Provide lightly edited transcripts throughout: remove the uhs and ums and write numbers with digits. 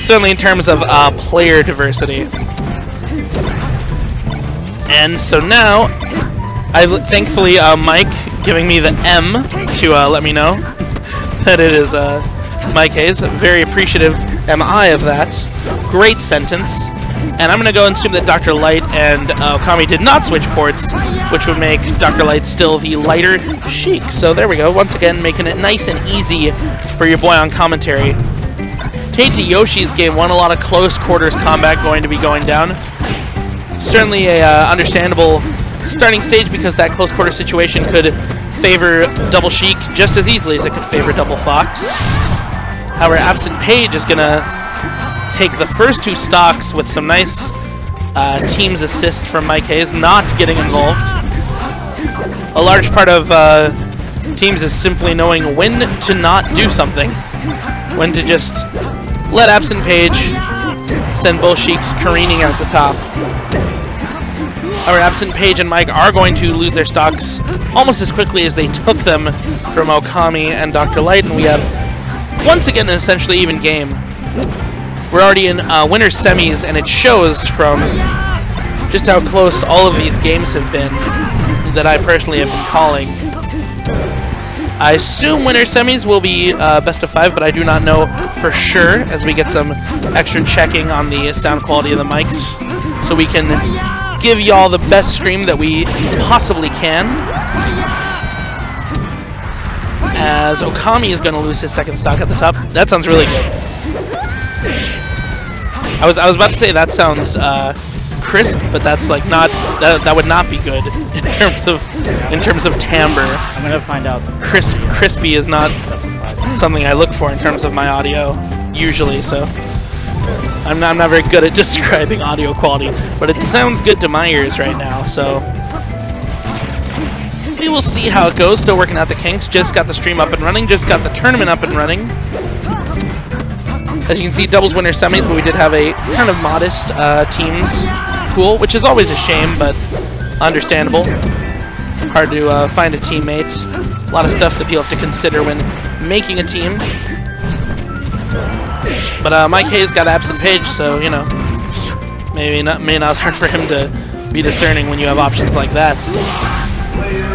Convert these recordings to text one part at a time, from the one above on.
certainly in terms of player diversity. And so now, thankfully, Mike giving me the M to let me know that it is MikeHaze. Very appreciative am I of that. Great sentence. And I'm going to go and assume that Dr. Light and Okami did not switch ports, which would make Dr. Light still the lighter Sheik. So there we go. Once again, making it nice and easy for your boy on commentary. Tate Yoshi's game 1, a lot of close quarters combat going to be going down. Certainly a understandable starting stage because that close quarter situation could favor double Sheik just as easily as it could favor double Fox. However, AbsentPage is going to take the first 2 stocks with some nice team's assist from MikeHaze, not getting involved. A large part of teams is simply knowing when to not do something, when to just let AbsentPage send both Sheiks careening out the top. Our AbsentPage and Mike are going to lose their stocks almost as quickly as they took them from Okami and Dr. Light, and we have once again an essentially even game. We're already in winner's semis, and it shows from just how close all of these games have been that I personally have been calling. I assume winner's semis will be best of 5, but I do not know for sure as we get some extra checking on the sound quality of the mics, so we can give y'all the best stream that we possibly can. As Okami is going to lose his second stock at the top. That sounds really good. I was about to say that sounds crisp, but that's like not that would not be good in terms of timbre. I'm gonna find out. Crispy is not something I look for in terms of my audio usually, so I'm not very good at describing audio quality, but it sounds good to my ears right now, so we will see how it goes. Still working out the kinks. Just got the stream up and running. Just got the tournament up and running. As you can see, doubles winner semis, but we did have a kind of modest teams pool, which is always a shame, but understandable. Hard to find a teammate. A lot of stuff that people have to consider when making a team. But MikeHaze got AbsentPage, so, you know, may not as hard for him to be discerning when you have options like that.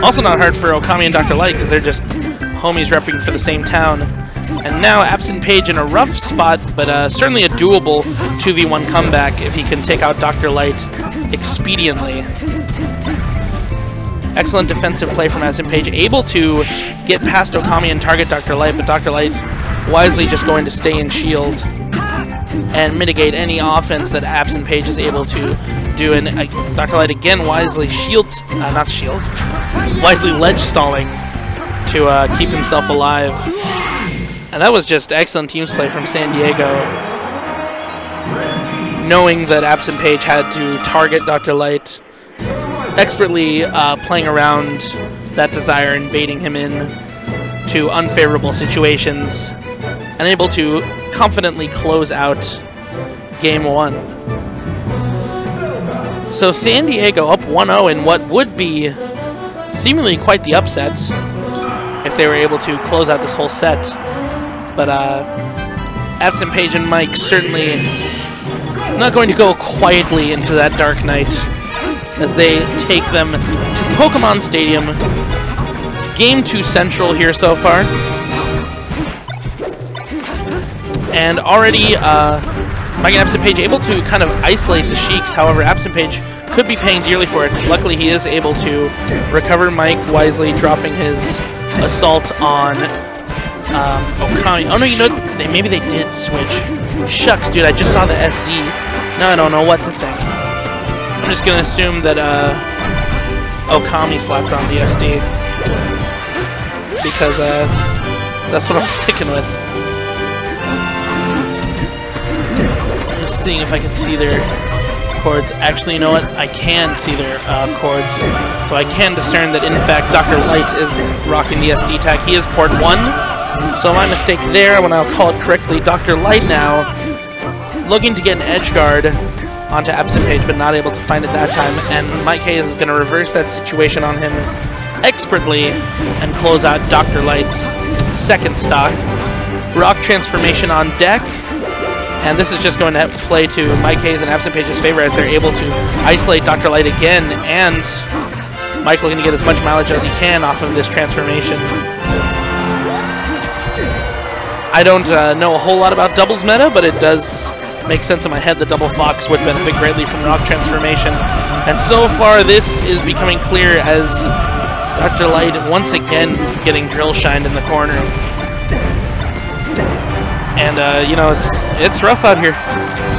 Also not hard for Okami and Dr. Light, because they're just homies repping for the same town. And now AbsentPage in a rough spot, but certainly a doable 2v1 comeback if he can take out Dr. Light expediently. Excellent defensive play from AbsentPage, able to get past Okami and target Dr. Light, but Dr. Light wisely just going to stay in shield and mitigate any offense that AbsentPage is able to do. And Dr. Light again wisely wisely ledge stalling to keep himself alive. And that was just excellent teams play from San Diego, knowing that AbsentPage had to target Dr. Light, expertly playing around that desire and baiting him in to unfavorable situations, and able to confidently close out Game 1. So San Diego up 1-0 in what would be seemingly quite the upset if they were able to close out this whole set. But AbsentPage and Mike certainly not going to go quietly into that dark night as they take them to Pokemon Stadium. Game 2 Central here so far. And already Mike and AbsentPage able to kind of isolate the Sheiks. However, AbsentPage could be paying dearly for it. Luckily, he is able to recover Mike, wisely dropping his assault on Okami. Oh no, you know, maybe they did switch. Shucks, dude, I just saw the SD. Now I don't know what to think. I'm just gonna assume that Okami slapped on the SD, because that's what I'm sticking with. I'm just seeing if I can see their chords. Actually, you know what? I can see their chords, so I can discern that in fact Dr. Light is rocking the SD tag. He is port 1. So my mistake there, when I'll call it correctly. Dr. Light now looking to get an edge guard onto AbsentPage, but not able to find it that time. And MikeHaze is going to reverse that situation on him expertly and close out Dr. Light's second stock. Rock transformation on deck. And this is just going to play to MikeHaze and AbsentPage's favor as they're able to isolate Dr. Light again, and Mike looking to get as much mileage as he can off of this transformation. I don't know a whole lot about doubles meta, but it does make sense in my head that Double Fox would benefit greatly from Rock Transformation. And so far this is becoming clear as Dr. Light once again getting drill shined in the corner. And you know, it's rough out here.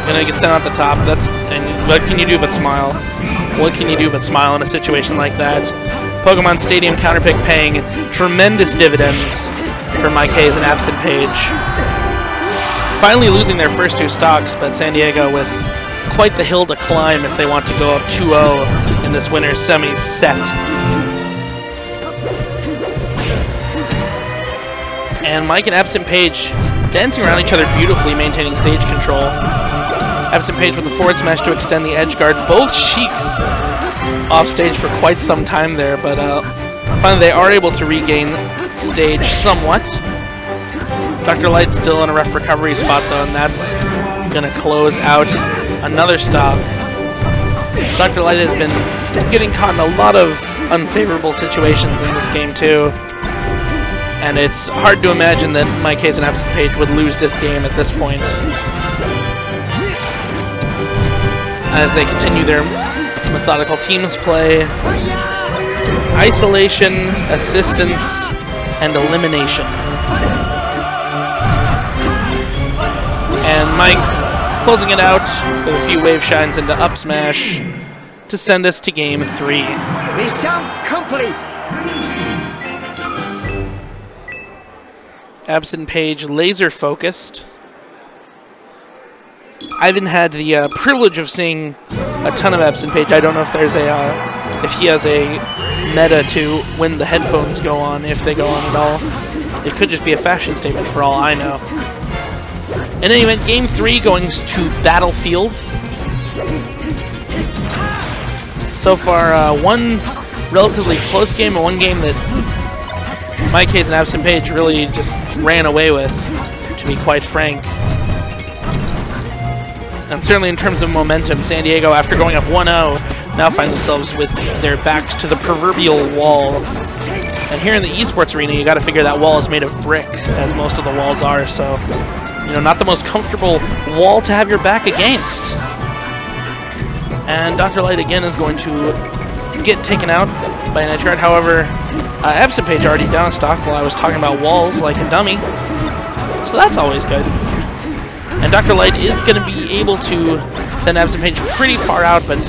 Gonna get sent out the top. And what can you do but smile? What can you do but smile in a situation like that? Pokemon Stadium counterpick paying tremendous dividends for MikeHaze and AbsentPage. Finally losing their first 2 stocks, but San Diego with quite the hill to climb if they want to go up 2-0 in this winner's semis set. And Mike and AbsentPage dancing around each other beautifully, maintaining stage control. AbsentPage with the forward smash to extend the edge guard. Both Sheiks off stage for quite some time there, but finally they are able to regain stage somewhat. Dr. Light's still in a rough recovery spot though, and that's going to close out another stock. Dr. Light has been getting caught in a lot of unfavorable situations in this game too. And it's hard to imagine that MikeHaze and AbsentPage would lose this game at this point, as they continue their methodical teams play. Isolation, assistance, and elimination. And Mike closing it out with a few wave shines into up smash to send us to game 3. Mission complete. AbsentPage laser focused. I haven't had the privilege of seeing a ton of AbsentPage. I don't know if there's if he has a meta to when the headphones go on, if they go on at all. It could just be a fashion statement for all I know. In any event, game 3 going to Battlefield. So far, one relatively close game and one game that MikeHaze and AbsentPage really just ran away with, to be quite frank. And certainly in terms of momentum, San Diego, after going up 1-0, now find themselves with their backs to the proverbial wall. And here in the esports arena, you got to figure that wall is made of brick, as most of the walls are, so, you know, not the most comfortable wall to have your back against. And Dr. Light again is going to get taken out by an edge guard. However, AbsentPage already down a stock while I was talking about walls like a dummy, so that's always good. And Dr. Light is going to be able to send AbsentPage pretty far out, but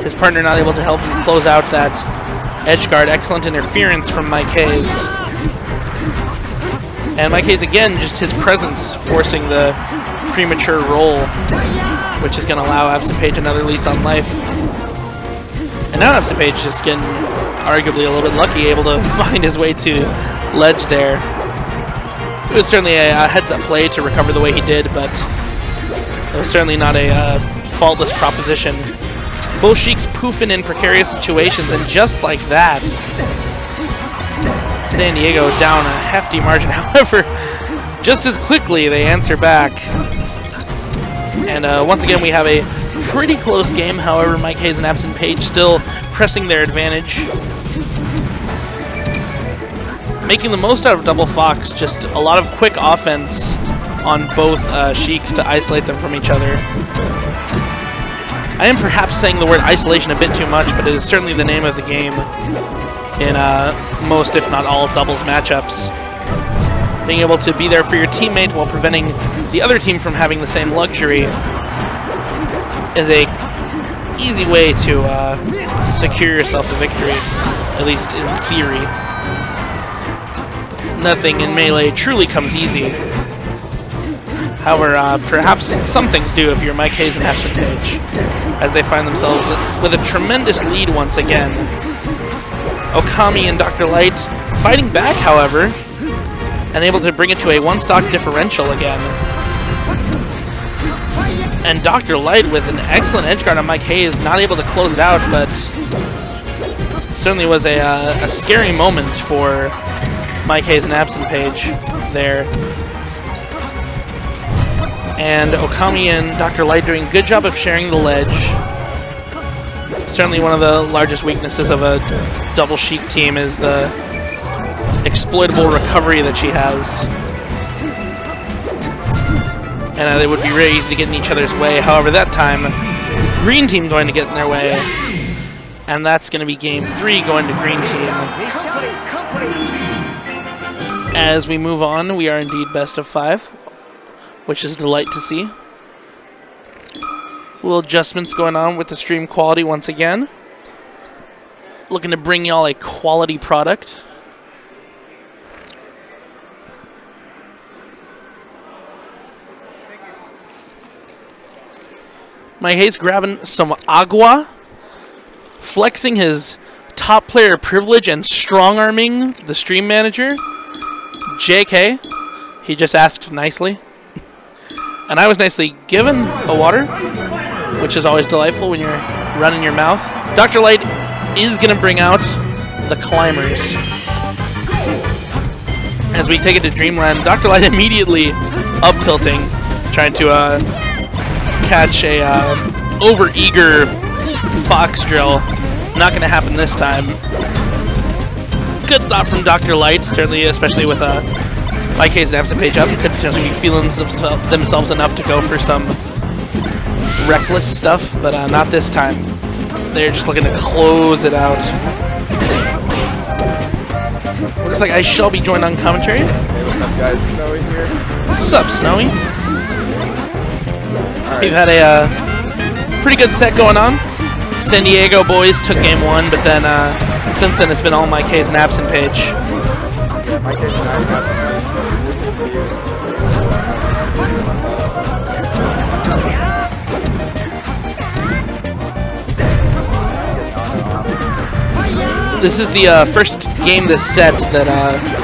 his partner not able to help him close out that edge guard. Excellent interference from MikeHaze. And MikeHaze again, just his presence forcing the premature roll, which is going to allow AbsentPage another lease on life. And now AbsentPage just getting arguably a little bit lucky, able to find his way to ledge there. It was certainly a heads-up play to recover the way he did, but it was certainly not a faultless proposition. Both Sheiks poofing in precarious situations, and just like that, San Diego down a hefty margin. However, just as quickly they answer back. And once again, we have a pretty close game. However, MikeHaze and AbsentPage still pressing their advantage. Making the most out of Double Fox, just a lot of quick offense on both Sheiks to isolate them from each other. I am perhaps saying the word isolation a bit too much, but it is certainly the name of the game in most, if not all, doubles matchups. Being able to be there for your teammate while preventing the other team from having the same luxury is a easy way to secure yourself a victory, at least in theory. Nothing in Melee truly comes easy. However, perhaps some things do if you're MikeHaze and AbsentPage, as they find themselves with a tremendous lead once again. Okami and Dr. Light fighting back, however, and able to bring it to a one-stock differential again. And Dr. Light with an excellent edge guard on MikeHaze, not able to close it out, but certainly was a scary moment for MikeHaze and AbsentPage there. And Okami and Dr. Light doing a good job of sharing the ledge. Certainly one of the largest weaknesses of a double sheet team is the exploitable recovery that she has. And they would be really easy to get in each other's way. However, that time, green team going to get in their way. And that's going to be game 3 going to green team. As we move on, we are indeed best of 5, which is a delight to see. Little adjustments going on with the stream quality once again. Looking to bring y'all a quality product. MikeHaze grabbing some agua, flexing his top player privilege and strong-arming the stream manager. JK, he just asked nicely. And I was nicely given a water, which is always delightful when you're running your mouth. Dr. Light is going to bring out the climbers. As we take it to Dreamland, Dr. Light immediately up-tilting, trying to catch a over-eager fox drill. Not going to happen this time. Good thought from Dr. Light, certainly, especially with MikeHaze and AbsentPage up. Could potentially be feeling themselves enough to go for some reckless stuff, but not this time. They're just looking to close it out. Looks like I shall be joined on commentary. Hey, what's up, guys? Snowy here. What's up, Snowy? We've had a pretty good set going on. San Diego boys took game 1, but then since then it's been all MikeHaze and AbsentPage. MikeHaze and AbsentPage. This is the first game this set that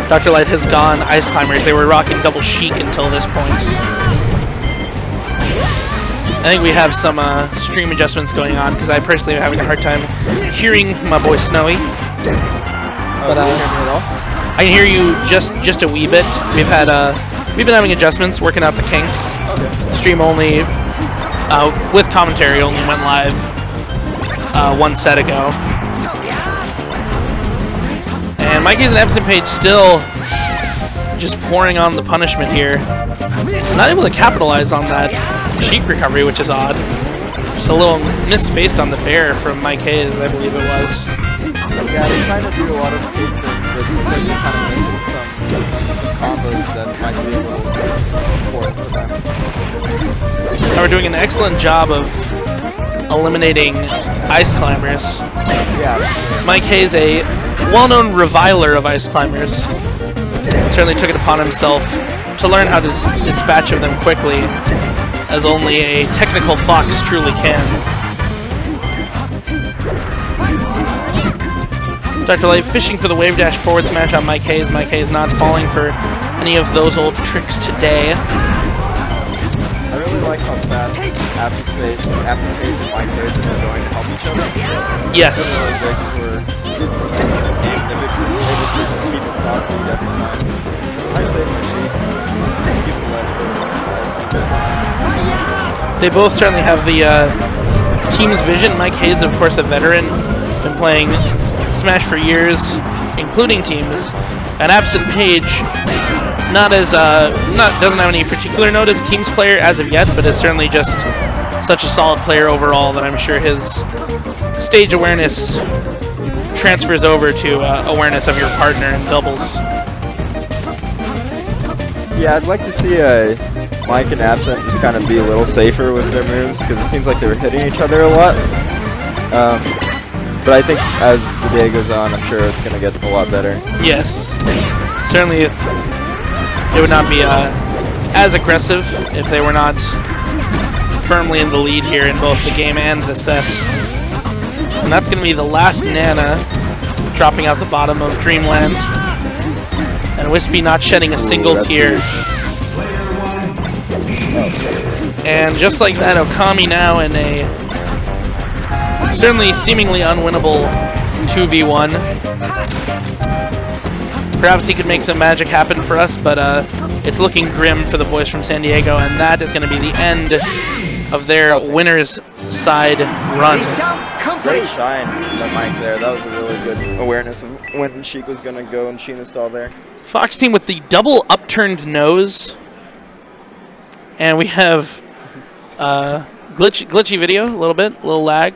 Dr. Light has gone Ice Climbers. They were rocking double chic until this point. I think we have some stream adjustments going on because I personally am having a hard time hearing my boy Snowy. But I can hear you just a wee bit. We've been having adjustments, working out the kinks. Okay. Stream only with commentary only went live one set ago. And MikeHaze and AbsentPage still just pouring on the punishment here. Not able to capitalize on that cheek recovery, which is odd. Just a little misspaced on the bear from MikeHaze, I believe it was. Yeah, they're trying to do a lot of team things, but it seems like they're kind of missing some combos that might be a little important for them. And we're doing an excellent job of eliminating ice climbers. Yeah. MikeHaze, a well-known reviler of ice climbers, certainly took it upon himself to learn how to dispatch of them quickly, as only a technical fox truly can. Dr. Light fishing for the wave dash forward smash on MikeHaze. MikeHaze not falling for any of those old tricks today. I really like how fast AbsentPage and MikeHaze are going to help each other. Yes. They both certainly have the team's vision. MikeHaze, of course, a veteran, been playing Smash for years, including teams. And AbsentPage, doesn't have any particular note as a teams player as of yet, but is certainly just such a solid player overall that I'm sure his stage awareness transfers over to awareness of your partner in doubles. Yeah, I'd like to see Mike and Absent just kind of be a little safer with their moves, because it seems like they were hitting each other a lot. But I think as the day goes on, I'm sure it's going to get a lot better. Yes. Certainly it would not be as aggressive if they were not firmly in the lead here in both the game and the set. And that's going to be the last Nana dropping out the bottom of Dreamland. And Wispy not shedding a single tear. And just like that, Okami now in a certainly seemingly unwinnable 2v1. Perhaps he could make some magic happen for us, but it's looking grim for the boys from San Diego, and that is going to be the end of their winner's side run. Great shine by Mike there. That was a really good awareness of when Sheik was going to go and Sheena stall there. Fox team with the double upturned nose. And we have glitchy video, a little bit, a little lag.